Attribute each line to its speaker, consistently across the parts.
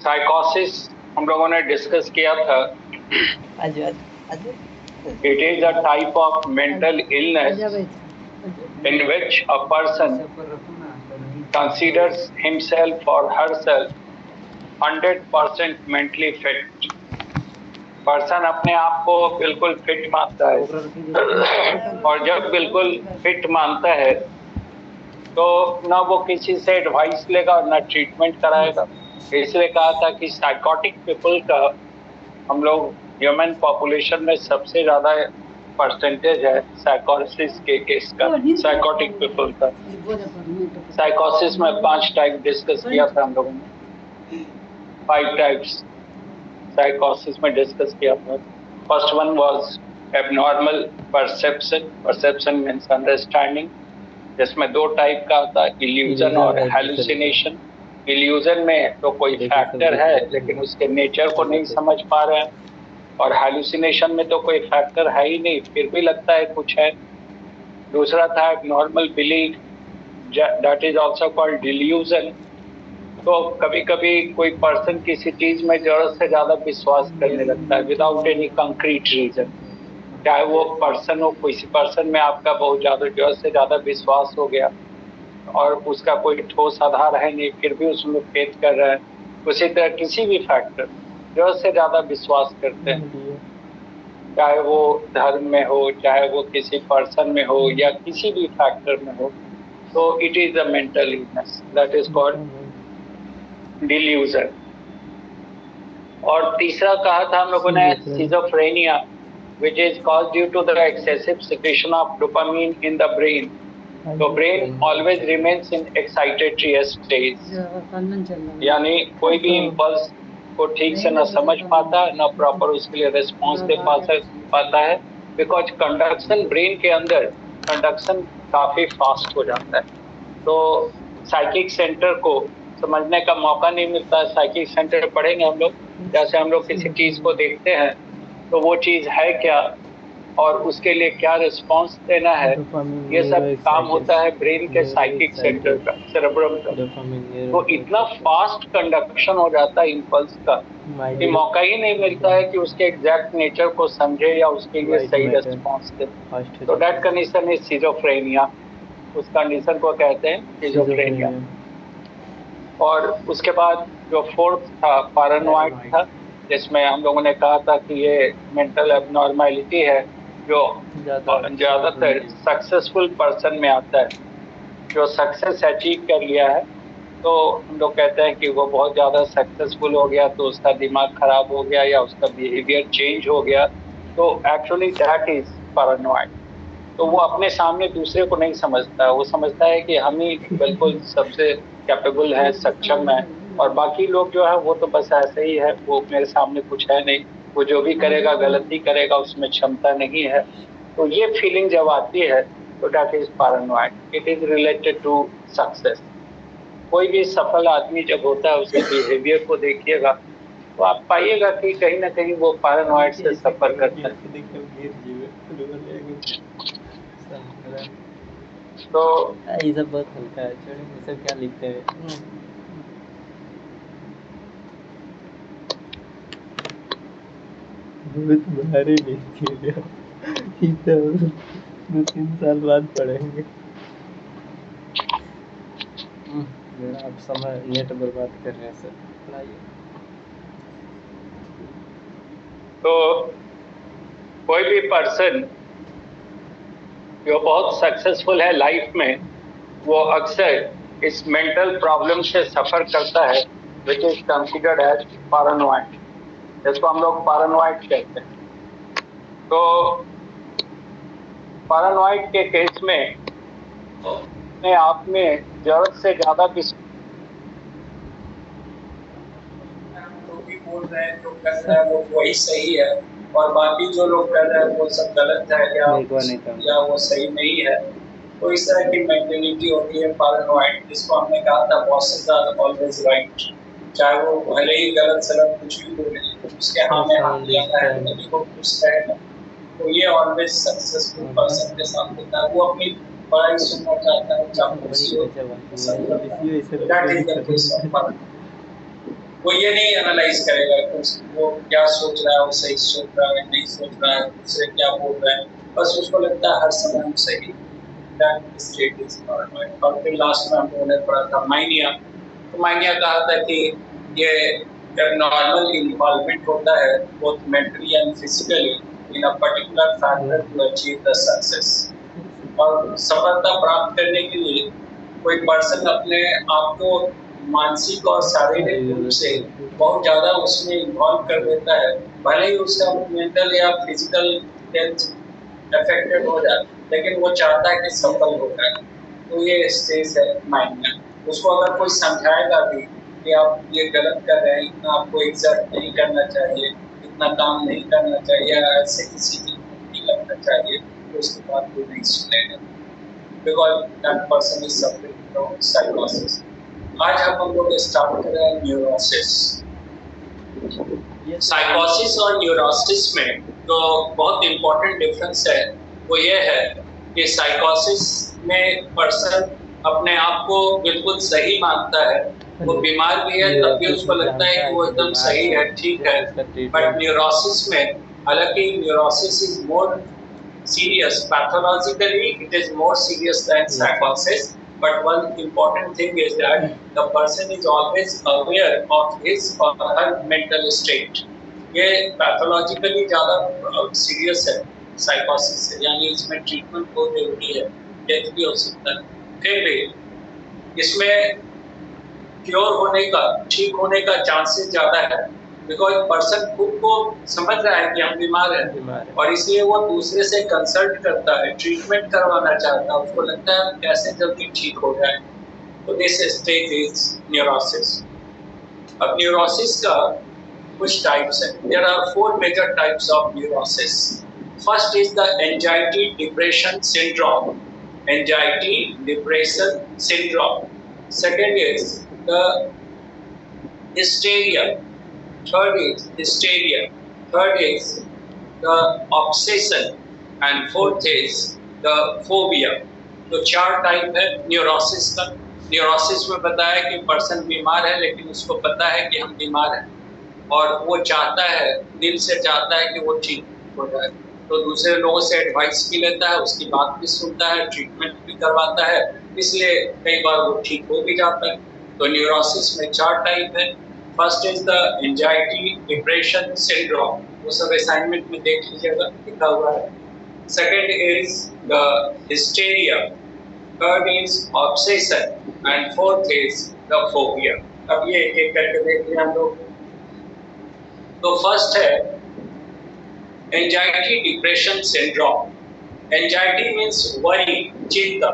Speaker 1: साइकोसिस हम लोगों ने डिस्कस किया था। It is a type of mental illness in which a person considers himself or herself 100% mentally fit. Person अपने आप को बिल्कुल फिट मानता है और जब बिल्कुल फिट मानता है तो ना वो किसी से एडवाइस लेगा और ना ट्रीटमेंट कराएगा। इसलिए कहा था कि साइकोटिक पीपल का हम लोग ह्यूमन पॉपुलेशन में सबसे ज्यादा परसेंटेज है साइकोसिस के केस का, साइकोटिक पीपल का। साइकोसिस में 5 टाइप डिस्कस किया था हम लोगों ने, 5 टाइप्स साइकोसिस में डिस्कस किया था। First one was abnormal perception. Perception means understanding, जिसमें 2 टाइप का आता है, इल्यूजन और हैलुसिनेशन। इल्यूजन में तो कोई फैक्टर है लेकिन उसके नेचर को नहीं समझ पा रहे हैं, और हैलुसिनेशन में तो कोई फैक्टर है ही नहीं फिर भी लगता है कुछ है। दूसरा था abnormal belief, that is also called delusion. तो कभी कभी कोई पर्सन किसी चीज में जरूरत से ज्यादा विश्वास करने लगता है विदाउट एनी कंक्रीट रीजन। चाहे वो पर्सन हो, किसी पर्सन में आपका बहुत ज्यादा जरूरत से ज्यादा विश्वास हो गया और उसका कोई ठोस आधार है नहीं फिर भी उसमें फेथ कर रहे हैं। उसी तरह किसी भी फैक्टर जरूरत से ज्यादा विश्वास करते हैं, चाहे वो धर्म में हो, चाहे वो किसी पर्सन में हो या किसी भी फैक्टर में हो, तो it is a mental illness, that is called delusion. और तीसरा कहा था हम लोगों ने schizophrenia, which is caused due to the excessive secretion of dopamine in the brain. So brain always remains in excitatory stage, यानी कोई भी इम्पल्स को ठीक से ना समझ पाता है ना प्रॉपर उसके लिए रिस्पॉन्स दे पाता है, बिकॉज कंडक्शन ब्रेन के अंदर कंडक्शन काफी फास्ट हो जाता है, तो साइकिक सेंटर को समझने का मौका नहीं मिलता है। साइकिक सेंटर पढ़ेंगे हम लोग, जैसे हम लोग किसी चीज को देखते हैं तो वो चीज है क्या और उसके लिए क्या रिस्पॉन्स देना है, ये सब काम होता है ब्रेन के साइकिक सेंटर का, सेरेब्रम का। तो इतना फास्ट कंडक्शन हो जाता है इम्पल्स का कि मौका ही नहीं मिलता है कि उसके एग्जैक्ट नेचर को समझे या उसके लिए सही रिस्पॉन्स दे। तो दैट कंडीशन इज सिजोफ्रेनिया, उस कंडीशन को कहते हैं सिजोफ्रेनिया। और उसके बाद जो फोर्थ था पैरानॉइड था, जिसमें हम लोगों ने कहा था कि ये मेंटल एबनॉर्मलिटी है जो ज्यादातर सक्सेसफुल पर्सन में आता है। जो सक्सेस अचीव कर लिया है तो हम लोग कहते हैं कि वो बहुत ज्यादा सक्सेसफुल हो गया, तो उसका दिमाग खराब हो गया या उसका बिहेवियर चेंज हो गया, तो एक्चुअली दैट इज पैरानॉइड। तो वो अपने सामने दूसरे को नहीं समझता है, वो समझता है कि हम ही बिल्कुल सबसे कैपेबल है, सक्षम है, और बाकी लोग जो है वो तो बस ऐसे ही है, वो मेरे सामने कुछ है नहीं, वो जो भी करेगा गलती करेगा, उसमें क्षमता नहीं है। तो ये फीलिंग जब आती है तो that is paranoid, it is related to success. कोई भी सफल आदमी जब होता है उसके बिहेवियर को देखिएगा तो आप पाइएगा कि कहीं ना कहीं वो पैरानॉइड से सफर करता है। तो
Speaker 2: ये सब बहुत हल्का है, छोड़ो ये सब क्या लिखते हैं। बहुत भारी लिखिएगा, 2-3 साल बाद पढ़ेंगे। मेरा आप समय नेट बर्बाद कर रहे हैं सर, पढ़ाइए।
Speaker 1: तो कोई भी पर्सन जो बहुत सक्सेसफुल है लाइफ में, वो अक्सर इस मेंटल प्रॉब्लम से सफर करता है, which is considered as paranoid, जिसको हम लोग पैरानॉइड कहते हैं। तो पैरानॉइड के केस में अपने आप में जरूरत से ज्यादा भी बोल रहे हैं, जो कर रहे हैं वो वही सही है और बाकी जो लोग कर रहे हैं वो सब गलत है या वो सही नहीं है। तो इस तरह की मेंटेलिटी होती है पैरानॉइड, जिसको हमने कहा था बॉसेस आर ऑलवेज राइट, चाहे वो भले ही गलत सलत कुछ भी बोले, उसके हाथ में हाथ लिया है तभी वो खुश रहेगा। तो ये ऑलवेज सक्सेसफुल पर्सन के साथ होता है, वो अपनी बड़ाई सुनना चाहता है, चापलूसी हो, that is the case of paranoid.
Speaker 3: वो ये नहीं एनालाइज करेगा कि वो क्या सोच रहा है, वो सही सोच रहा है नहीं सोच रहा है, दूसरे क्या बोल रहे हैं, बस उसको लगता है हर समय हम सही। State is paranoid। और फिर लास्ट में हम लोगों ने पढ़ा था माइनिया। तो माइनिया कहा था कि ये एबनॉर्मल इन्वॉल्वमेंट होता है both mentally and physically in a particular factor to achieve the success. और सफलता प्राप्त करने के लिए कोई पर्सन अपने आप को मानसिक और शारीरिक रूप से बहुत ज्यादा उसमें इन्वॉल्व कर देता है, भले ही उसका मेंटल या फिजिकल हेल्थ अफेक्टेड हो जाए, लेकिन वो चाहता है कि सफल हो जाए। तो ये स्टेज है माइंड में। उसको अगर कोई समझाएगा भी कि आप ये गलत कर रहे हैं, इतना आपको एग्जर्ट नहीं करना चाहिए, इतना काम नहीं करना चाहिए, ऐसे किसी चीज में नहीं लगना चाहिए, तो उसकी बात कोई नहीं सुनेगा, because that person is suffering from साइकोसिस। आज हम लोग स्टार्ट कर रहे हैं न्यूरोसिस। साइकोसिस और न्यूरोसिस में जो बहुत इंपॉर्टेंट डिफरेंस है वो ये है कि साइकोसिस में पर्सन अपने आप को बिल्कुल सही मानता है, वो बीमार भी है तब भी उसको लगता है कि वो एकदम सही है, ठीक है। बट न्यूरोसिस में, हालांकि neurosis is more serious pathologically, it is more serious than psychosis, but one important thing is that the person is always aware of his or her mental state। ये पैथोलॉजिकली ज्यादा serious है साइकोसिस से, यानी इसमें treatment बहुत जरूरी है, death भी हो सकता है। फिर भी इसमें क्योर होने का, ठीक होने का चांसेस ज्यादा है, बिकॉज पर्सन खुद को समझ रहा है कि हम बीमार हैं और इसलिए वो दूसरे से कंसल्ट करता है, ट्रीटमेंट करवाना चाहता है, उसको लगता है कैसे जल्दी ठीक हो जाए। तो दिस स्टेज इज न्यूरोसिस। अब न्यूरोसिस का कुछ टाइप्स हैं। There are 4 major types of neurosis. First is the anxiety depression syndrome. Anxiety depression syndrome. Second is the hysteria. Third is hysteria. Third is the obsession, and fourth is the phobia। तो 4 type है neurosis का। Neurosis में बताया कि person बीमार है लेकिन उसको पता है कि हम बीमार हैं और वो चाहता है, दिल से चाहता है कि वो ठीक हो जाए, तो दूसरे लोगों से एडवाइस भी लेता है, उसकी बात भी सुनता है, ट्रीटमेंट भी करवाता है, इसलिए कई बार वो ठीक हो भी जाता है। तो न्यूरोसिस में 4 टाइप है। First is the anxiety depression syndrome, वो सब असाइनमेंट में देख लीजिएगा, लिखा हुआ है। Second is the hysteria. Third is obsession and fourth is the phobia. अब ये एक एक करके देख लिया हम लोग। तो फर्स्ट है anxiety depression syndrome. Anxiety means worry, चिंता।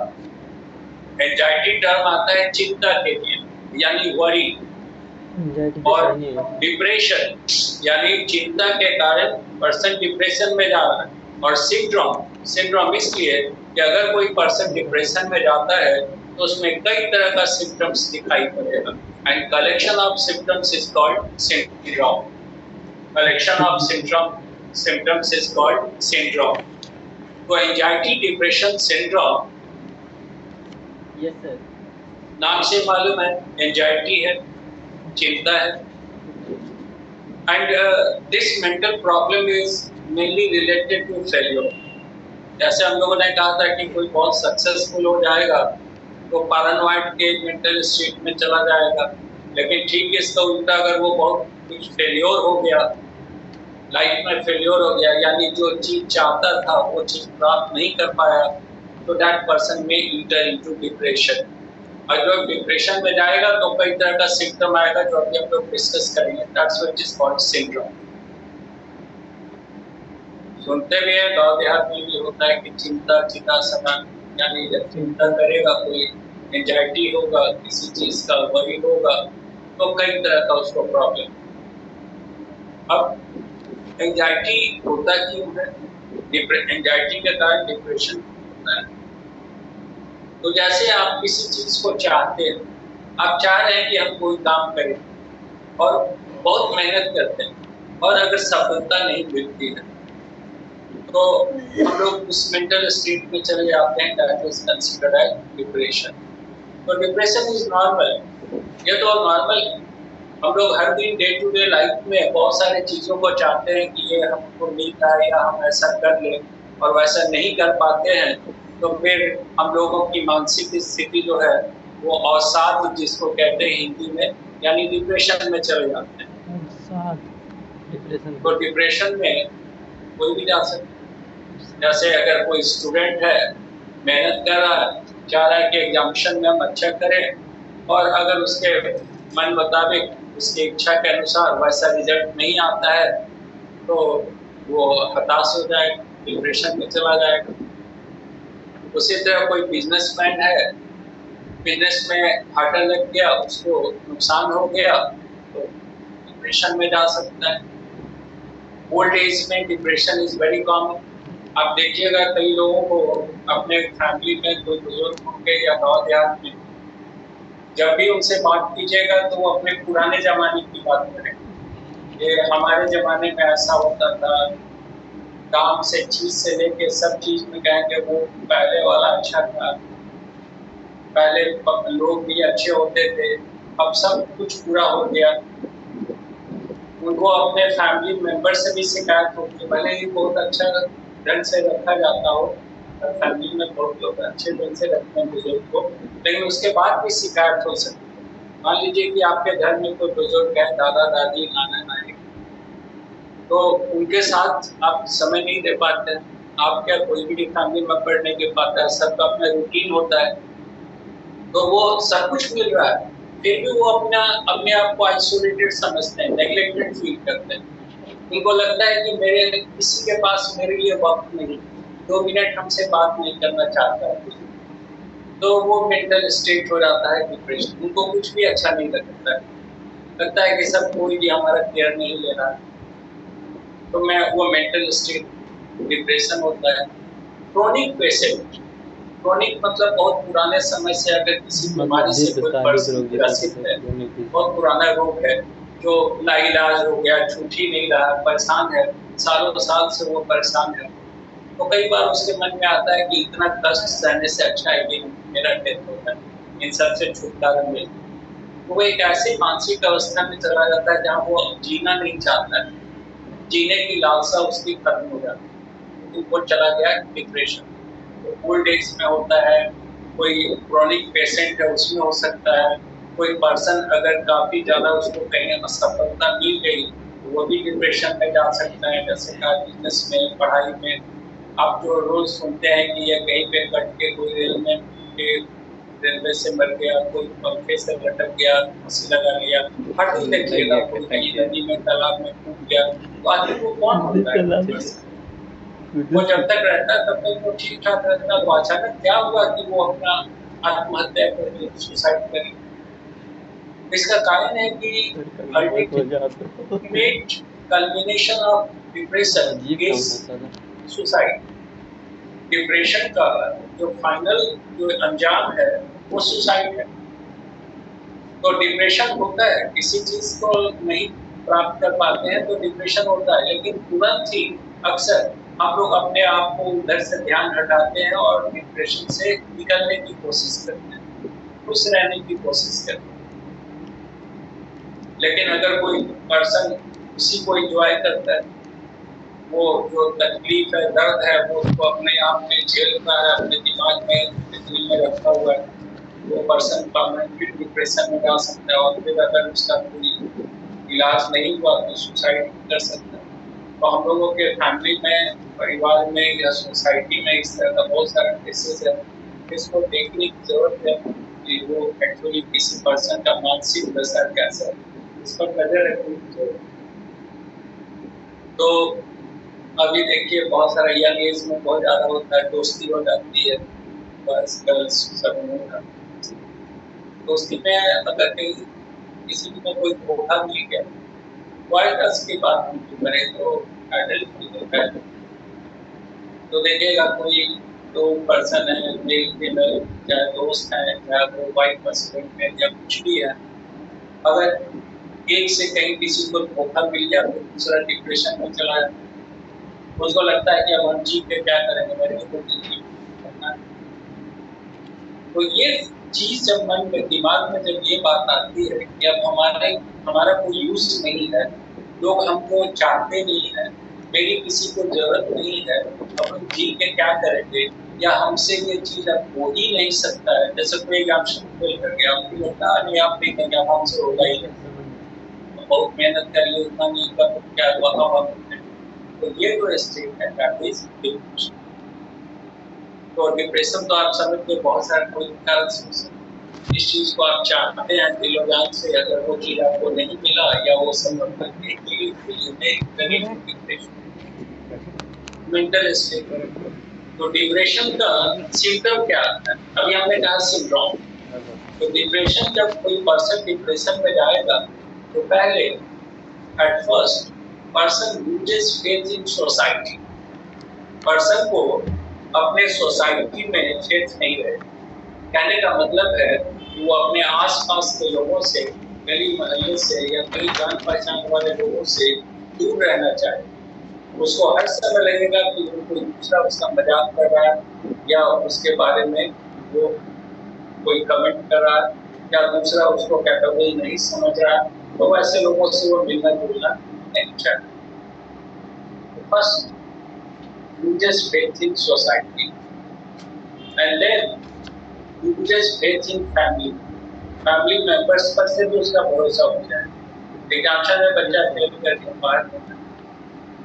Speaker 3: एंजाइटी टर्म आता है चिंता के लिए, यानी वरी, और डिप्रेशन यानी चिंता के कारण पर्सन डिप्रेशन में जा रहा है। और सिंड्रोम, सिंड्रोम इसलिए कि अगर कोई पर्सन डिप्रेशन में जाता है तो उसमें कई तरह का सिम्टम्स दिखाई पड़ेगा, and collection of symptoms is called syndrome. Collection of symptoms is called syndrome. तो anxiety depression syndrome,
Speaker 2: yes sir,
Speaker 3: नाम से मालूम है एंजाइटी है, चिंता है, and this mental problem is mainly related to failure. जैसे हम लोगों ने कहा था कि कोई बहुत सक्सेसफुल हो जाएगा तो पैरानॉइड के मेंटल स्टेट में चला जाएगा, लेकिन ठीक इसका उल्टा, अगर वो बहुत कुछ फेल्योर हो गया, लाइफ में फेल्योर हो गया, यानी जो चीज चाहता था वो चीज प्राप्त नहीं कर पाया, तो दैट पर्सन में इंटर इनटू डिप्रेशन। और जब डिप्रेशन में जाएगा तो कई तरह का सिम्टम आएगा जो अभी हम लोग डिस्कस करेंगे। That's what is called syndrome. सुनते भी है, गाँव देहात में भी होता है कि चिंता चिता सना, यानी जब चिंता करेगा, कोई एंजाइटी होगा, किसी चीज का वरी होगा, तो कई तरह का उसको प्रॉब्लम। अब एंजाइटी होता क्यों है? एंजाइटी के कारण डिप्रेशन होता है। तो जैसे आप किसी चीज को चाहते हैं, आप चाह रहे हैं कि हम कोई काम करें और बहुत मेहनत करते हैं, और अगर सफलता नहीं मिलती है तो हम लोग उस मेंटल स्टेट में चले जाते हैं, that is considered as depression. तो डिप्रेशन इज नॉर्मल, ये तो नॉर्मल है। हम लोग हर दिन डे टू डे लाइफ में बहुत सारे चीज़ों को चाहते हैं कि ये हमको मिल जाए या हम ऐसा कर लें, और वैसा नहीं कर पाते हैं तो फिर हम लोगों की मानसिक स्थिति जो है वो अवसाद जिसको कहते हैं हिंदी में, यानी डिप्रेशन में चले जाते हैं। तो डिप्रेशन में कोई भी जा सकता है। जैसे अगर कोई स्टूडेंट है, मेहनत कर रहा है, चाह रहा है कि एग्जामिनेशन में हम अच्छा करें, और अगर उसके मन मुताबिक उसकी इच्छा के अनुसार वैसा रिजल्ट नहीं आता है तो वो हताश हो जाएगा, डिप्रेशन में चला जाएगा। उसी तरह कोई बिजनेसमैन है, बिजनेस में घाटा लग गया, उसको नुकसान हो गया तो डिप्रेशन में जा सकता है। ओल्ड एज में डिप्रेशन इज वेरी कॉमन। आप देखिएगा कई लोगों को अपने फैमिली में कोई बुजुर्ग होंगे या गाँव देहात में, जब भी उनसे बात कीजिएगा तो वो अपने पुराने जमाने की बात करें। ये हमारे जमाने में ऐसा होता था, काम से चीज से लेके सब चीज में कहेंगे वो पहले वाला अच्छा था, पहले लोग भी अच्छे होते थे, अब सब कुछ पूरा हो गया। उनको अपने फैमिली मेंबर से भी शिकायत होती है, भले ही बहुत अच्छा ढंग से रखा जाता हो, फैमिली में बहुत लोग अच्छे ढंग से रखते हैं बुजुर्ग को, लेकिन उसके बाद भी शिकायत हो सकती है। मान लीजिए कि आपके घर में कोई बुजुर्ग है, दादा दादी नाना नानी, तो उनके साथ आप समय नहीं दे पाते, आप क्या कोई भी फैमिली मेंबर नहीं दे पाता है, सबका अपना रूटीन होता है, तो वो सब कुछ मिल रहा है फिर भी वो अपने आप को आइसोलेटेड समझते हैं, नेग्लेक्टेड फील करते हैं। उनको लगता है कि मेरे किसी के पास मेरे लिए वक्त नहीं, 2 मिनट हमसे बात नहीं करना चाहता है, तो वो मेंटल स्टेट हो जाता है डिप्रेशन। उनको कुछ भी अच्छा नहीं लगता है, लगता है कि सब कोई भी हमारा केयर नहीं ले रहा है, तो वो मेंटल स्टेट डिप्रेशन होता है। क्रोनिक पेशेंट, क्रोनिक मतलब बहुत पुराने समय से अगर किसी बीमारी से कोई पर्सन ग्रसित है, बहुत पुराना रोग है जो लाइलाज हो गया, छूट ही नहीं रहा, परेशान है, सालों साल से वो परेशान है, तो कई बार उसके मन में आता है कि इतना कष्ट सहने से अच्छा है कि मेरा डेथ होता है, इन सब से छुटकारा मिले। वो एक ऐसी मानसिक अवस्था में चला जाता है जहाँ वो जीना नहीं चाहता है, जीने की लालसा उसकी खत्म हो जाती है, तो वो चला गया डिप्रेशन। ओल्ड एज में होता है, कोई क्रोनिक पेशेंट है उसमें हो सकता है, कोई पर्सन अगर काफी ज्यादा उसको कहीं असफलता मिल गई तो वो भी डिप्रेशन में जा सकता है। जैसे का बिजनेस में, पढ़ाई में, आप जो रोज सुनते हैं कि ये कहीं पे कट के कोई रेलवे से मर गया, कोई पंखे से लटक गया, फांसी लगा लिया, हर दिन देखिएगा कोई कहीं नदी में तालाब में कूद गया, तो आदमी को कौन होता है? वो जब तक रहता है तब तक वो ठीक ठाक रहता है, तो अचानक क्या हुआ कि वो अपना आत्महत्या कर ली, सुसाइड कर ली? इसका कारण है कि ultimate culmination of depression is suicide. Depression का जो फाइनल जो अंजाम है वो सुसाइड है। तो डिप्रेशन होता है, किसी चीज को नहीं प्राप्त कर पाते हैं तो डिप्रेशन होता है, लेकिन तुरंत ही अक्सर हम लोग अपने आप को उधर से ध्यान हटाते हैं और डिप्रेशन से निकलने की कोशिश करते हैं, खुश रहने की कोशिश करते हैं। लेकिन अगर कोई पर्सन उसी को एंजॉय करता है, वो जो तकलीफ है, दर्द है, वो उसको अपने आप में झेलता है, अपने दिमाग में, दिल में रखा हुआ है, वो पर्सन परमानेंटली डिप्रेशन में जा सकता है, और फिर अगर उसका कोई इलाज नहीं हुआ तो सुसाइड कर सकता है। तो हम लोगों के फैमिली में, परिवार में या सोसाइटी में इस तरह का बहुत सारा केसेस है, इसको देखने की जरूरत है कि वो एक्चुअली किसी पर्सन का मानसिक दशा कैसा है, इस पर नजर रखने की जरूरत है। तो अभी देखिए बहुत सारा यंग एज में बहुत ज्यादा होता है, दोस्ती हो जाती है, बस गर्ल्स सब में दोस्ती में अगर कहीं किसी में कोई धोखा मिल गया, वायरस की बात करें तो एडल्ट, तो देखिएगा कोई दो पर्सन है, मेल फीमेल, चाहे दोस्त है, चाहे वो वाइफ हस्बैंड है या कुछ भी है, अगर एक से कहीं किसी को धोखा मिल गया तो दूसरा डिप्रेशन में चला जाता है। उसको लगता है कि अब हम जी के क्या करेंगे, मेरे को जिंदगी करना है। तो ये चीज जब मन में दिमाग में जब ये बात आती है कि अब हमारा कोई यूज नहीं है, लोग हमको चाहते नहीं है, मेरी किसी को जरूरत नहीं है, अब हम जी के क्या करेंगे, या हमसे ये चीज अब हो ही नहीं सकता है। जैसे कोई एग्जाम्पल फेल कर गया, आपको लगता है नहीं आप नहीं करेंगे, अब हमसे होगा ही नहीं, बहुत मेहनत करिए उतना नहीं कर, क्या हुआ। तो ये तो स्टेट है डिप्रेशन। तो डिप्रेशन तो आप समझते बहुत सारे कोई कारण से इस चीज को आप चाहते हैं दिलो जान से, अगर वो चीज आपको नहीं मिला या वो संभव मेंटल स्टेट। तो डिप्रेशन का सिम्टम क्या है? अभी हमने कहा सिंड्रोम। तो डिप्रेशन, जब कोई पर्सन डिप्रेशन में जाएगा तो पहले at first person loses faith in society. Person को अपने सोसाइटी में फेथ नहीं रहे। कहने का मतलब है कि वो अपने आसपास के लोगों से, गली मोहल्ले से या कई जान पहचान वाले लोगों से दूर रहना चाहे। उसको हर समय लगेगा कि कोई दूसरा उसका मजाक कर रहा है या उसके बारे में वो कोई कमेंट कर रहा है या दूसरा उसको कैपेबल नहीं समझ रहा है, तो वैसे लोगों से वो मिलना जुलना नहीं चाहता। First loses faith in society, and then loses faith in family. Family members पर से भी उसका भरोसा हो जाए। एग्जाम्पल में बच्चा फेल करके बाहर निकला,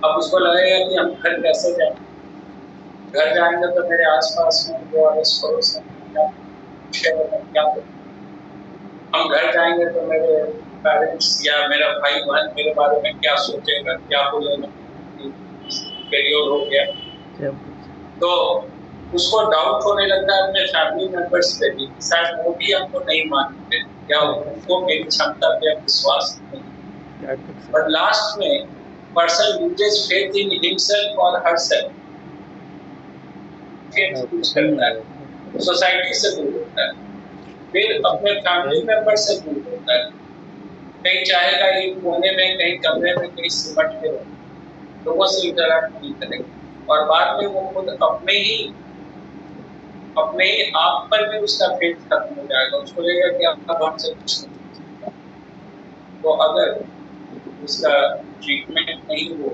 Speaker 3: अब उसको लगेगा कि हम घर कैसे जाएं, घर जाएंगे तो मेरे आसपास में जो अड़ोस पड़ोस क्या, हम घर जाएंगे तो मेरे पेरेंट्स या मेरा भाई बहन मेरे बारे में क्या सोचेगा, क्या बोलेगा, फेलियर हो गया। तो उसको डाउट होने लगता है अपने फैमिली मेंबर्स पे भी, शायद वो भी हमको नहीं मानते या उनको मेरी क्षमता पे विश्वास नहीं। पर लास्ट में person loses faith in himself और हरसेल्फ। फेथ लूज करता है, सोसाइटी से दूर होता है, फिर अपने फैमिली मेंबर से दूर होता है। कहीं चाहेगा एक कोने में, कहीं कमरे में, कहीं सिमट के रहे, लोगों से इंटरैक्ट नहीं करेगा और बाद में वो खुद अपने ही आप पर भी उसका फेथ खत्म हो जाएगा। उसको लगेगा कि आपका हमसे कुछ नहीं। तो अगर उसका ट्रीटमेंट नहीं हो,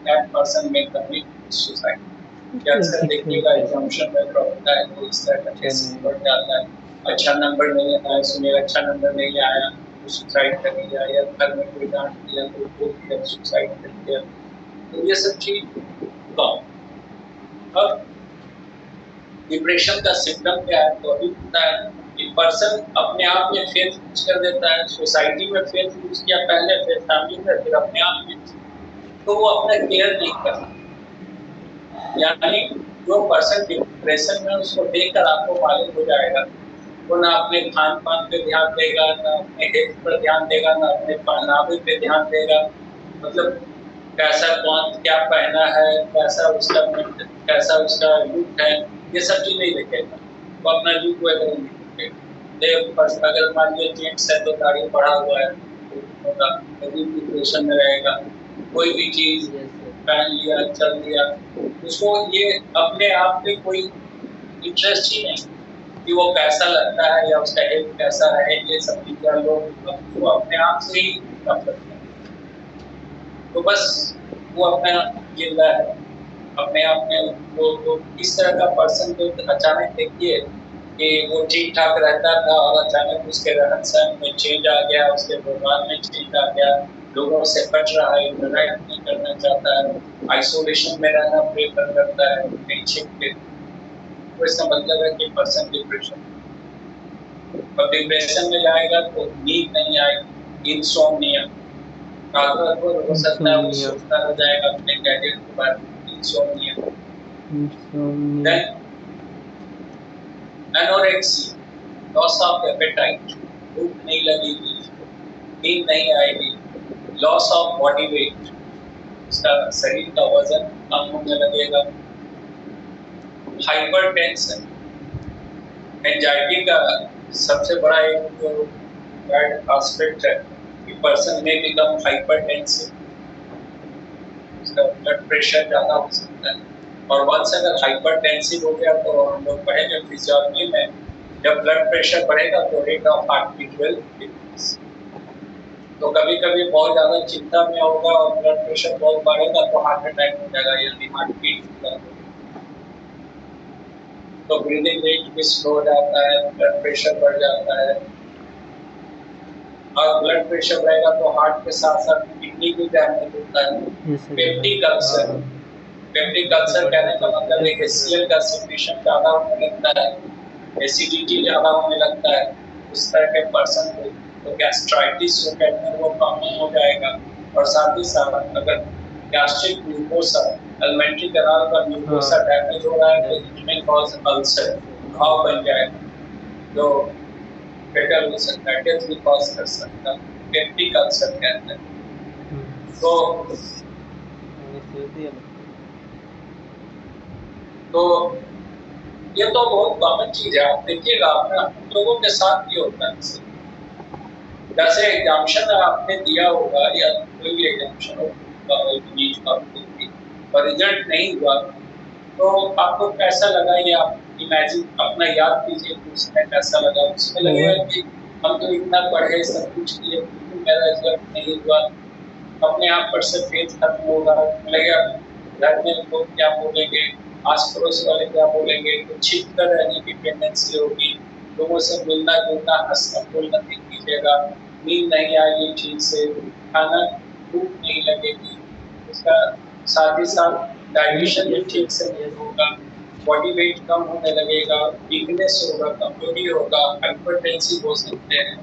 Speaker 3: दैट पर्सन में कमिट सुसाइड। अक्सर देखिएगा एग्जामिनेशन में होता है तो इस तरह का केस बढ़ जाता है। अच्छा नंबर नहीं आया, सुनिए अच्छा नंबर नहीं आया तो सुसाइड कर लिया, या घर में कोई डांट दिया तो बोल दिया सुसाइड कर लिया। तो ये सब चीज अब डिप्रेशन का सिम्टम क्या है? तो अभी होता है कि पर्सन अपने आप में फेथ लूज कर देता है, सोसाइटी में फेथ लूज किया, पहले फिर फैमिली में, फिर अपने आप में, तो वो अपना केयर नहीं करता। यानी जो पर्सन डिप्रेशन में, उसको देखकर आपको मालूम हो जाएगा वो ना अपने खान पान पे ध्यान देगा, ना अपने हेल्थ पर ध्यान देगा, ना अपने पहनावे पे ध्यान देगा। मतलब कैसा कौन क्या पहना है, कैसा उसका लुक है, ये सब चीज नहीं देखेगा। वो अपना लुक वगैरह नहीं देखेगा। अगर मान लीजिए जेंट्स है तो दाढ़ी बढ़ा हुआ है, कभी डिप्रेशन में रहेगा। कोई भी चीज पहन लिया, चल लिया, उसको ये अपने आप में कोई इंटरेस्ट ही नहीं कि वो कैसा लगता है या उसका हेल्थ कैसा है। ये सब चीजें लोग वो अपने आप से ही कर सकते हैं। तो बस वो अपना ये है अपने आप में। वो इस तरह का पर्सन को अचानक देखिए कि वो ठीक ठाक रहता था और अचानक उसके रहन सहन में चेंज आ गया, उसके व्यवहार में चेंज आ गया, लोगों से कट रहा है, इंटरैक्ट नहीं करना चाहता है, आइसोलेशन में रहना प्रेफर करता है, कहीं छिप के। तो इसका मतलब है कि पर्सन डिप्रेशन, और डिप्रेशन में जाएगा तो नींद नहीं आएगी, इंसोम्निया, रात भर हो सकता है वो सोचता रह जाएगा अपने कैरियर के बारे में, insomnia. Then anorexia, loss of appetite, भूख नहीं लगेगी, नींद नहीं आएगी, लॉस ऑफ बॉडी वेट, उसका शरीर का वजन कम होने लगेगा, हाइपरटेंशन, एंजाइटी का सबसे बड़ा एक जो बैड एस्पेक्ट है कि पर्सन में बिकम हाइपरटेंसिव, उसका ब्लड प्रेशर ज़्यादा हो सकता है। और वंस अगर हाइपरटेंसिव हो गया तो हम लोग पढ़ेंगे फिजियोलॉजी में जब ब्लड प्रेशर बढ़ेगा तो rate of heart beat will decrease. तो कभी कभी बहुत ज्यादा चिंता में होगा और ब्लड प्रेशर बहुत बढ़ेगा तो हार्ट अटैक हो जाएगा, यानी हार्ट बीट। तो ब्रीदिंग रेट भी स्लो हो जाता है, ब्लड प्रेशर बढ़ जाता है। और ब्लड प्रेशर बढ़ेगा तो हार्ट के साथ साथ किडनी भी डैमेज होता है। पेप्टिक अल्सर, पेप्टिक अल्सर कहने का मतलब है HCl का सिक्रीशन ज्यादा होने लगता है, एसिडिटी ज्यादा होने लगता है। इस तरह के पर्सन को तो गैस्ट्राइटिस जो कहते हैं वो कॉमन हो जाएगा। और साथ ही साथ अगर गैस्ट्रिक म्यूकोसा, एलिमेंट्री कैनाल का म्यूकोसा डैमेज हो रहा है तो इट में कॉज अल्सर, घाव बन जाएगा जो फेटल हो सकता है, डेथ भी कॉज कर सकता है, पेप्टिक अल्सर कहते हैं। तो ये तो बहुत कॉमन चीज है। आप देखिएगा अपना हम लोगों के साथ भी होता है। जैसे एग्जामिशन आपने दिया होगा या कोई भी एग्जामिशन होगा और रिजल्ट नहीं हुआ तो आपको कैसा लगा, ये आप इमेजिन अपना याद कीजिए कि उसमें कैसा लगा। उसमें लगेगा कि हम तो इतना पढ़े, सब कुछ किए, मेरा रिजल्ट नहीं हुआ, अपने आप पर से फेथ खत्म होगा। लगेगा घर में लोग क्या बोलेंगे, आस पड़ोस वाले क्या बोलेंगे, तो छिप कर रहने की टेंडेंसी होगी। लोगों से मिलना जुलना, हंसना बोलना नहीं कीजिएगा, नींद नहीं आएगी ठीक से, खाना भूख नहीं लगेगी, उसका साथ ही साथ डाइजेशन भी ठीक से नहीं होगा, बॉडी वेट कम होने लगेगा, वीकनेस होगा, कमजोरी होगा, हाइपरटेंसिव हो सकते हैं,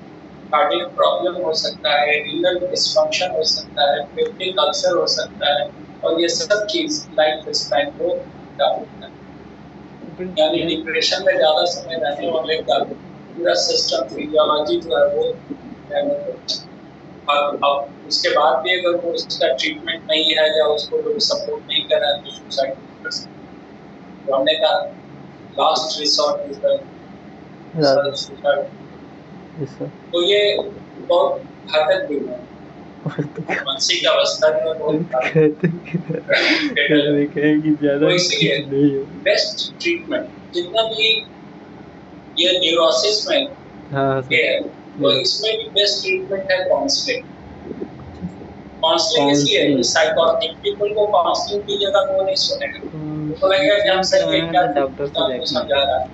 Speaker 3: कार्डियक प्रॉब्लम हो सकता है, रीनल डिसफंक्शन हो सकता है, पेप्टिक अल्सर हो सकता है। और ये सब चीज लाइफ स्पैन को डालता है, यानी डिप्रेशन में ज्यादा समय रहने वाले का पूरा सिस्टम, फिजियोलॉजी जो है वो डैमेज होता है। और अब उसके बाद भी अगर वो उसका ट्रीटमेंट नहीं है या उसको लोग सपोर्ट नहीं कर रहे हैं तो सुसाइड कर सकते हैं। तो हमने कहा last resort is the suicide. तो ये बहुत घातक बीमारी है, मानसिक अवस्था में बहुत तो इसलिए बेस्ट ट्रीटमेंट जितना भी ये न्यूरोसिस में है तो इसमें भी बेस्ट ट्रीटमेंट है काउंसलिंग। काउंसलिंग इसलिए कि साइकोटिक पीपल को काउंसलिंग की जगह वो नहीं सुनेगा, तो लगेगा कि हम सही है क्या डॉक्टर को समझा रहा है,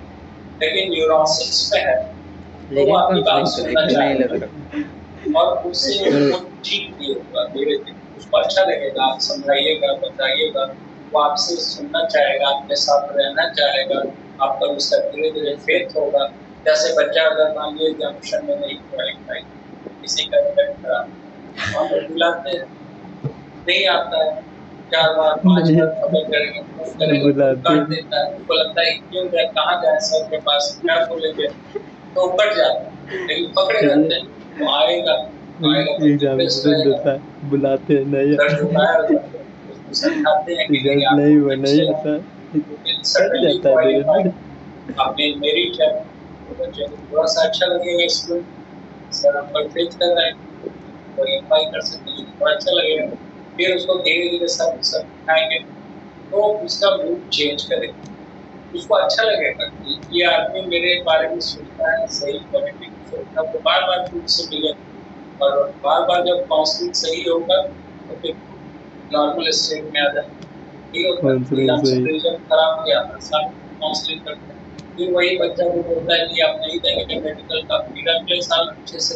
Speaker 3: लेकिन न्यूरोसिस में है तो वो आपकी बात सुनना चाहेगा और उससे वो ठीक भी होगा। धीरे धीरे उसको अच्छा लगेगा, आप समझाइएगा, बताइएगा, वो आपसे सुनना चाहेगा, आपके साथ रहना चाहेगा, आप पर उसका धीरे धीरे फेथ होगा। जैसे बच्चा अगर मान लीजिए एग्जामिनेशन में नहीं क्वालिफाई, किसी का रिजल्ट खराब और बुलाते नहीं आता है, 4 बार 5 बार खबर करेंगे, कर देता है, उनको लगता है क्यों जाए, कहाँ जाए सर के पास, क्या बोलेंगे, तो कट जाता है, लेकिन पकड़े रहते हैं तो आएगा
Speaker 2: बुलाते हैं नहीं
Speaker 3: समझाते हैं कि
Speaker 2: नहीं बनाता
Speaker 3: आपने मेरिट है बच्चे को थोड़ा सा अच्छा लगेगा, स्कूल सर आप परफेक्ट कर रहे हैं क्वालिफाई कर सकते हैं, थोड़ा अच्छा लगेगा, फिर उसको धीरे धीरे सब सिखाएंगे तो उसका मूड चेंज करेगा, उसको अच्छा लगेगा कि ये आदमी मेरे बारे में सोचता है, सही क्वालिटी की सोचता है, तो बार बार खुद से मिले और बार बार जब काउंसलिंग सही होगा तो फिर नॉर्मल स्टेट में आ जाए। रिजल्ट खराब हो गया काउंसलिंग करते हैं, फिर वही बच्चा को बोलता है कि आप नहीं देंगे मेडिकल का, फिर अगले साल अच्छे से।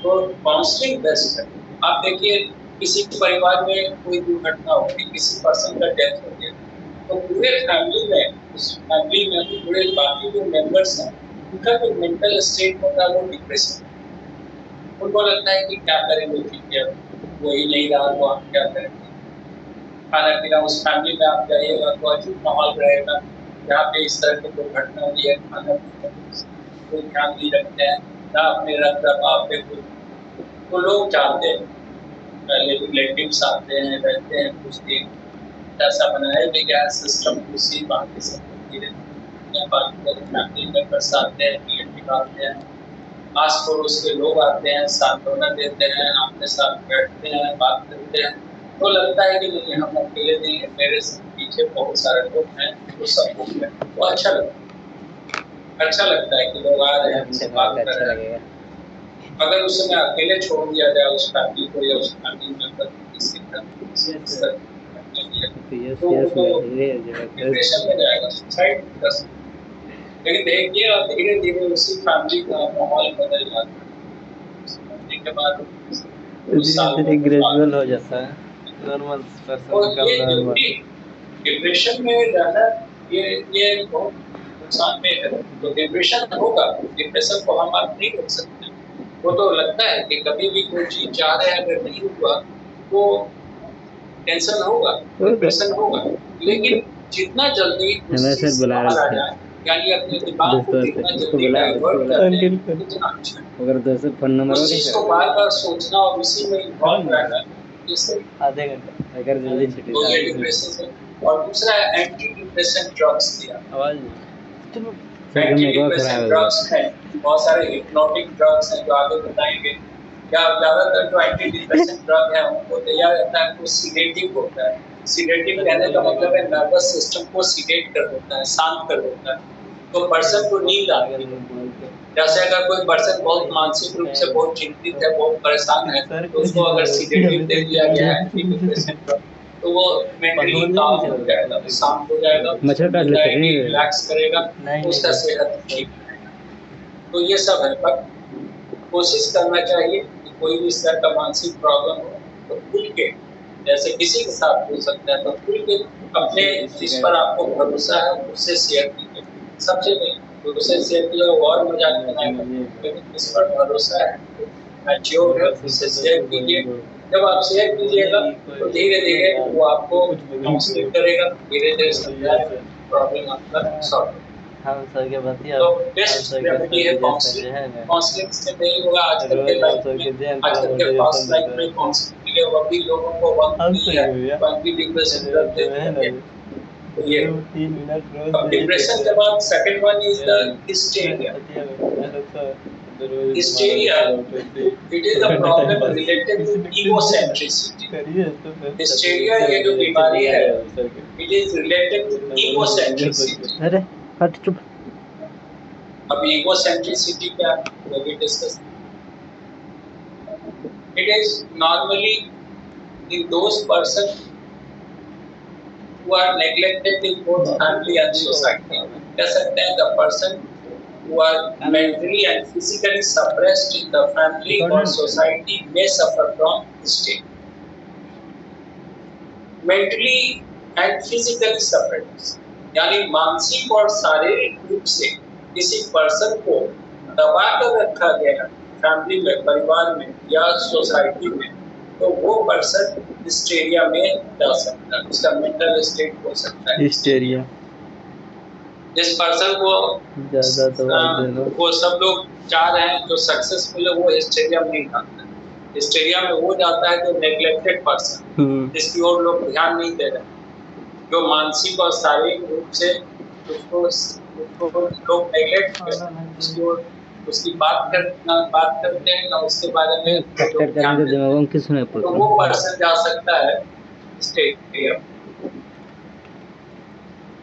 Speaker 3: तो काउंसलिंग बेस्ट है। आप देखिए किसी परिवार में कोई दुर्घटना होगी, किसी पर्सन का डेथ हो गया, तो पूरे फैमिली में, उस फैमिली में पूरे बाकी जो मेंबर्स हैं उनका जो मेंटल स्टेट होता है वो डिप्रेशन, उनको लगता है कि क्या करेंगे, ठीक है वही नहीं रहा तो आप क्या करेंगे। खाना पीना उस फैमिली में आप जाइएगा तो अजीब माहौल रहेगा, जहाँ पे इस तरह की दुर्घटना हुई है, खाना पीना कोई ध्यान नहीं रखते हैं, ना अपने रख रखाव पे कोई, तो लोग जानते हैं, पहले रिलेटिव्स आते हैं, रहते हैं कुछ दिन, ऐसा बनाया भी गया सिस्टम, उसी बात से धीरे फैमिली मेंबर्स आते हैं, रिलेटिव आते हैं, आस पड़ोस के लोग आते हैं, सांत्वना देते हैं, आपके साथ बैठते हैं, बात करते हैं, तो लगता है कि नहीं हम अकेले नहीं है, मेरे पीछे बहुत सारे लोग हैं, वो सब लोग हैं, तो अच्छा लगता है। अच्छा लगता है कि लोग आ रहे हैं,
Speaker 2: घंटे
Speaker 3: बात
Speaker 2: में
Speaker 3: कर
Speaker 2: अच्छा
Speaker 3: रहे हैं।
Speaker 2: लगेगा।
Speaker 3: अगर उस समय अकेले छोड़ दिया जाए उस फैमिली को या उस फैमिली मेंबर को किसी तरह
Speaker 2: यस
Speaker 3: तो
Speaker 2: यस
Speaker 3: वो
Speaker 2: ये जबरदस्त।
Speaker 3: डिप्रेशन में जाएगा, सुसाइड कर सकता है। लेकिन देखिए और धीरे धीरे उसी फैमिली का माहौल बदल जाता है। उस फैमिली के बाद कुछ साल
Speaker 2: धीरे
Speaker 3: में वो
Speaker 2: ग्रेजुअल हो जाता है, नॉर्मल पर्सन
Speaker 3: और
Speaker 2: बिकम
Speaker 3: ये
Speaker 2: नॉर्मल।
Speaker 3: डिप्रेशन में रहना ये बहुत नुकसान में है। तो डिप्रेशन होगा, डिप्रेशन को हम आप नहीं रोक सकते। वो तो लगता है कि कभी भी कोई चीज चाह रहे हैं अगर नहीं हुआ तो टेंशन होगा, डिप्रेशन होगा। लेकिन जितना जल्दी उस
Speaker 2: हमें
Speaker 3: चीज
Speaker 2: सर
Speaker 3: से
Speaker 2: बुला
Speaker 3: बाहर आ
Speaker 2: रहे थे
Speaker 3: जाए, यानी अपने दिमाग को
Speaker 2: दोस्तों से,
Speaker 3: जितना
Speaker 2: इसको
Speaker 3: जल्दी
Speaker 2: बुला
Speaker 3: डाइवर्ट कर दें
Speaker 2: अंकिल को,
Speaker 3: उतना अच्छा है।
Speaker 2: अगर दोस्तों फोन नंबर
Speaker 3: उस
Speaker 2: हो
Speaker 3: चीज
Speaker 2: कैसे
Speaker 3: को बार बार सोचना और उसी में इन्वॉल्व रहना, इससे
Speaker 2: आधे घंटे अगर जल्दी छुट्टी
Speaker 3: तो ये डिप्रेशन से। और दूसरा एंटी डिप्रेशन ड्रग्स दिया।
Speaker 2: आवाज नहीं सर
Speaker 3: एंटी
Speaker 2: मेरे को
Speaker 3: डिप्रेशन
Speaker 2: खराब है
Speaker 3: ड्रग्स हैं, बहुत सारे हिप्नोटिक ड्रग्स हैं जो आगे बताएंगे। या ज्यादातर जो एंटी डिप्रेशन ड्रग है उनको दिया जाता है तो सीडेटिव होता है। सीडेटिव कहने का मतलब है नर्वस सिस्टम को सीडेट कर देता है, शांत कर देता है, तो पर्सन को नींद आती है। जैसे अगर कोई पर्सन बहुत मानसिक रूप से बहुत चिंतित है, बहुत परेशान है, तो उसको अगर सीडेटिव दे दिया गया है एंटी डिप्रेशन ड्रग तो वो मेंटली काम हो जाएगा, शांत हो जाएगा,
Speaker 2: मच्छर काट लेते हैं
Speaker 3: रिलैक्स करेगा, उसका सेहत ठीक रहेगा। तो ये सब है, पर कोशिश करना चाहिए कि कोई भी इस तरह का मानसिक प्रॉब्लम हो तो खुल के, जैसे किसी के साथ हो सकता है तो खुल के अपने जिस पर आपको भरोसा है उससे शेयर कीजिए। सबसे नहीं उससे शेयर किया वो और मजाक बनाएगा, लेकिन जिस पर भरोसा है मैच्योर है उससे शेयर कीजिए। जब आप शेयर कीजिएगा तो धीरे धीरे वो आपको काउंसलिंग करेगा, धीरे धीरे समझाएगा, प्रॉब्लम आपका सॉल्व।
Speaker 2: हम सर के बतिया
Speaker 3: तो बेस्ट रेमेडी है काउंसलिंग। काउंसलिंग से नहीं होगा आजकल के लाइफ में, आजकल के फास्ट लाइफ में काउंसलिंग के लिए वो भी लोगों को वक्त नहीं है, बाकी डिप्रेशन ड्रग देते हैं। तो ये
Speaker 2: 3 मिनट रोज
Speaker 3: अब डिप्रेशन के बाद second one is the hysteria. Hysteria it is a problem related to egocentricity. Hysteria ये जो बीमारी है it is related to egocentricity.
Speaker 2: अरे हट चुप।
Speaker 3: अब इगोसेंट्रिसिटी क्या है वो भी discuss. It is normally in those person who are neglected in both family and society. कह सकते हैं the person who are mentally and physically suppressed in the family or society may suffer from this state. Mentally and physically suppressed, यानी मानसिक और शारीरिक रूप से किसी पर्सन को दबा कर रखा गया फैमिली में, परिवार में या सोसाइटी में, तो वो पर्सन हिस्टेरिया में जा सकता है। उसका मेंटल स्टेट हो सकता है हिस्टेरिया। जिस पर्सन को वो सब लोग चाह रहे हैं जो सक्सेसफुल है वो हिस्टेरिया में नहीं जाता है। हिस्टेरिया में वो जाता है जो नेग्लेक्टेड पर्सन, जिसकी ओर लोग ध्यान नहीं दे रहे, जो मानसिक और शारीरिक रूप से उसको लोग नेग्लेक्ट कर रहे हैं, उसकी ओर उसकी बात करते हैं ना उसके बारे में तो वो पर्सन जा सकता है हिस्टेरिया।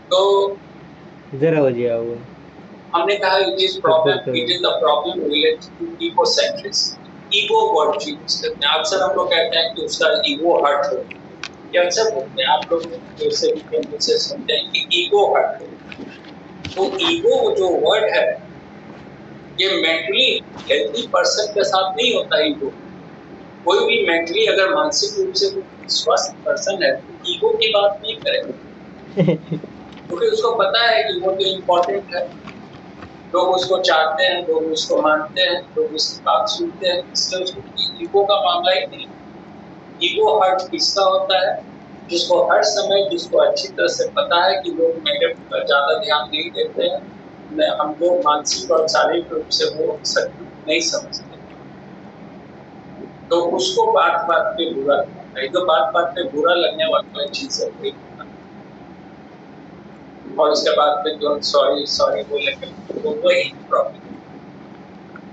Speaker 3: तो
Speaker 2: जरा हो जाए वो
Speaker 3: हमने कहा it is the problem related to egocentricity. Ego word use करते हैं, अक्सर हम लोग कहते हैं कि उसका ईगो हर्ट हो, ये अक्सर बोलते हैं, आप लोग जैसे भी सुनते हैं कि ईगो हर्ट हो। तो ईगो जो वर्ड है ये मेंटली हेल्थी पर्सन के साथ नहीं होता। ईगो कोई भी मेंटली अगर मानसिक रूप से स्वस्थ पर्सन है तो ईगो की बात नहीं करेगा, क्योंकि उसको पता है कि वो तो इम्पोर्टेंट है, लोग उसको चाहते हैं, लोग उसको मानते हैं, लोग उसकी बात सुनते हैं, इसलिए उसको ईगो का मामला ही नहीं। ईगो हर्ट किसका होता है? जिसको हर समय, जिसको अच्छी तरह से पता है कि लोग मेरे पर ज्यादा ध्यान नहीं देते हैं, हम लोग मानसिक और शारीरिक रूप से वो नहीं समझते, तो उसको बात बात पे बुरा लगता है। तो बात बात पे बुरा लगने वाला चीज है कोई, और उसके बाद में जो सॉरी बोलेंगे तो वही प्रॉब्लम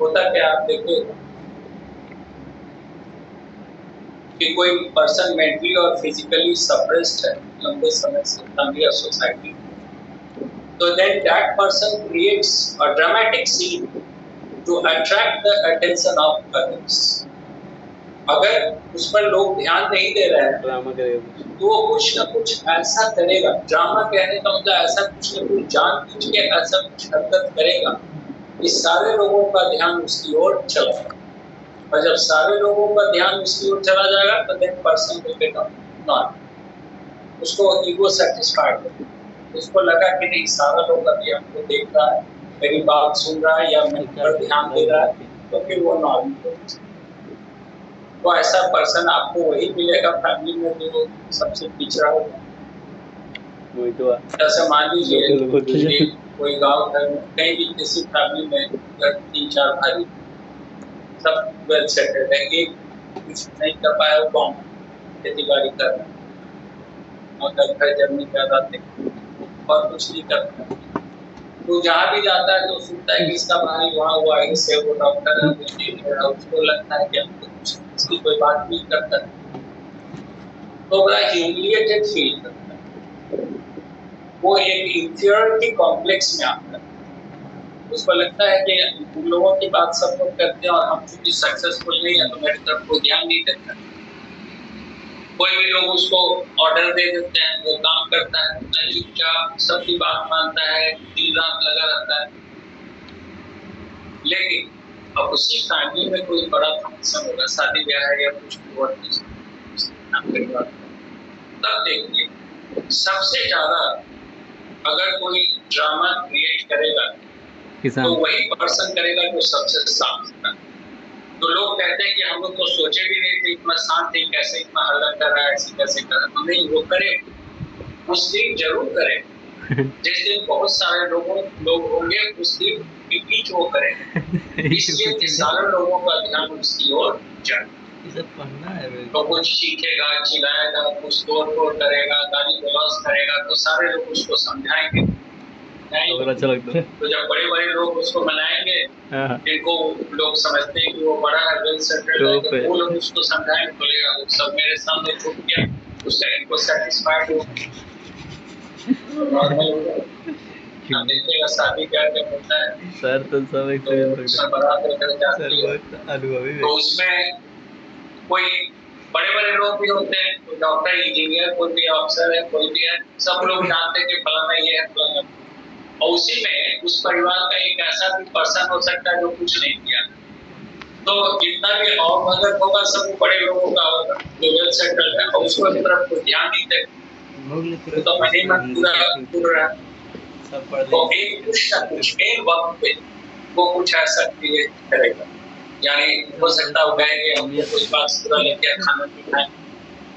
Speaker 3: होता। क्या आप देखिए कि कोई पर्सन मेंटली और फिजिकली सप्रेस्ड है लंबे समय से फैमिली और सोसाइटी, तो then that person creates a dramatic scene to attract the attention of others. अगर उस पर लोग ध्यान नहीं दे रहे हैं
Speaker 2: ड्रामा करेगा
Speaker 3: तो वो कुछ ना कुछ ऐसा करेगा। ड्रामा कहने का मतलब ऐसा कुछ न कुछ जानबूझ के ऐसा कुछ हरकत करेगा कि सारे लोगों का ध्यान उसकी ओर चला जाएगा। और जब सारे लोगों का ध्यान उसकी ओर चला जाएगा तो then person will become not, उसको ईगो सेटिस्फाइड, उसको लगा कि नहीं सारा लोग अभी हमको देख रहा है, मेरी बात सुन रहा है या मेरे पर ध्यान दे रहा है, तो फिर वो नॉर्मल हो। तो ऐसा पर्सन आपको वही मिलेगा फैमिली में जो सबसे पिछड़ा होगा।
Speaker 2: वही तो
Speaker 3: जैसे मान लीजिए कोई गांव घर में कहीं भी किसी फैमिली में 3-4 भाई सब वेल सेटल्ड है, एक कुछ नहीं कर पाया वो गाँव खेती बाड़ी कर रहा है और घर जमीन ज्यादा थे और कुछ नहीं कर पाया, तो जहाँ भी जाता है तो सुनता है कि इसका भाई वहाँ हुआ, इससे वो डॉक्टर है, इंजीनियर है, उसको लगता है कि हमको कुछ इसकी कोई बात नहीं करता, तो बड़ा ह्यूमिलिएटेड फील करता है, वो एक इंफीरियरिटी कॉम्प्लेक्स में आता है। उसको लगता है कि उन लोगों की बात सब लोग करते हैं और हम चूंकि सक्सेसफुल नहीं है तो मेरी तरफ कोई ध्यान नहीं देता। कोई भी लोग उसको ऑर्डर दे देते हैं, वो काम करता है, चुपचाप सबकी बात मानता है, दिन रात लगा रहता है। लेकिन अब उसी फैमिली में कोई बड़ा फंक्शन होगा, शादी ब्याह है या कुछ और तब देखिए सबसे ज्यादा अगर कोई ड्रामा क्रिएट करेगा तो वही पर्सन करेगा जो सबसे शांत है। तो लोग कहते हैं कि हम लोग तो सोचे भी नहीं थे इतना शांत है, कैसे इतना हल्ला कर रहा है, ऐसे कैसे कर रहा है। तो नहीं, वो करे, उस दिन जरूर करे, जिस दिन बहुत सारे लोग होंगे उस दिन के बीच वो करे, इसलिए कि सारे लोगों का ध्यान उसकी ओर जाए। तो कुछ सीखेगा, चिल्लाएगा, कुछ तोड़ करेगा, गाली गलौज करेगा, तो सारे लोग उसको समझाएंगे।
Speaker 2: अच्छा लगता है।
Speaker 3: तो जब बड़े लोग उसको मनाएंगे, जिनको लोग समझते हैं कि वो बड़ा है, वेल सेटल्ड है, तो वो लोग उसको समझाएंगे, बोलेगा वो सब मेरे सामने झुक गया, उसका इनको सेटिस्फाइड हो, नॉर्मल हो जाए। देखिएगा शादी ब्याह जब होता है
Speaker 2: सर तो सब एक्सपीरियंस
Speaker 3: तो बारात लेकर जाती है, तो उसमें कोई बड़े लोग भी होते हैं, कोई डॉक्टर, इंजीनियर, कोई भी अफसर है, कोई भी है, सब लोग जानते हैं कि फलाना ये है, फलाना। और उसी में उस परिवार का एक ऐसा भी पर्सन हो सकता है जो कुछ नहीं किया, तो जितना भी और मदद होगा सब बड़े लोगों का होगा जो वेल सेटल्ड है, और उसको तरफ कोई ध्यान नहीं देगा, तो मनी मन पूरा तो एक कुछ ना कुछ एक वक्त पे वो कुछ ऐसा क्रिएट करेगा। यानी हो सकता है कहेंगे हमको कोई बात पूरा लेके खाना नहीं खाए,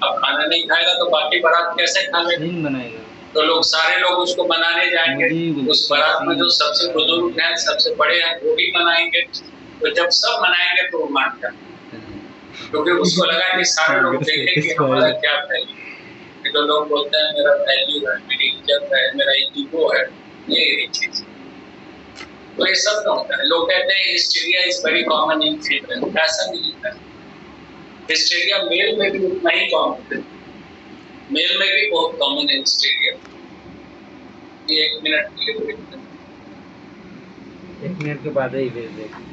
Speaker 3: अब खाना नहीं खाएगा तो बाकी बारात कैसे खाएगा, तो लोग सारे लोग उसको मनाने जाएंगे, उस बारात में जो सबसे बुजुर्ग हैं, सबसे बड़े हैं, वो भी मनाएंगे। तो जब सब मनाएंगे तो वो मान जाएगा, क्योंकि उसको लगा कि सारे लोग देखें कि हमारा क्या वैल्यू। तो लोग बोलते हैं मेरा वैल्यू है, मेरी इज्जत है, मेरा ईगो है, ये चीज। तो ये सब का होता है। लोग कहते हैं hysteria is very common in female, ऐसा नहीं है। हिस्टीरिया मेल में भी उतना ही कॉमन है, मेल में भी बहुत कॉमन है हिस्टीरिया। ये 1 मिनट के लिए,
Speaker 2: 1 मिनट के बाद ही भेज देंगे।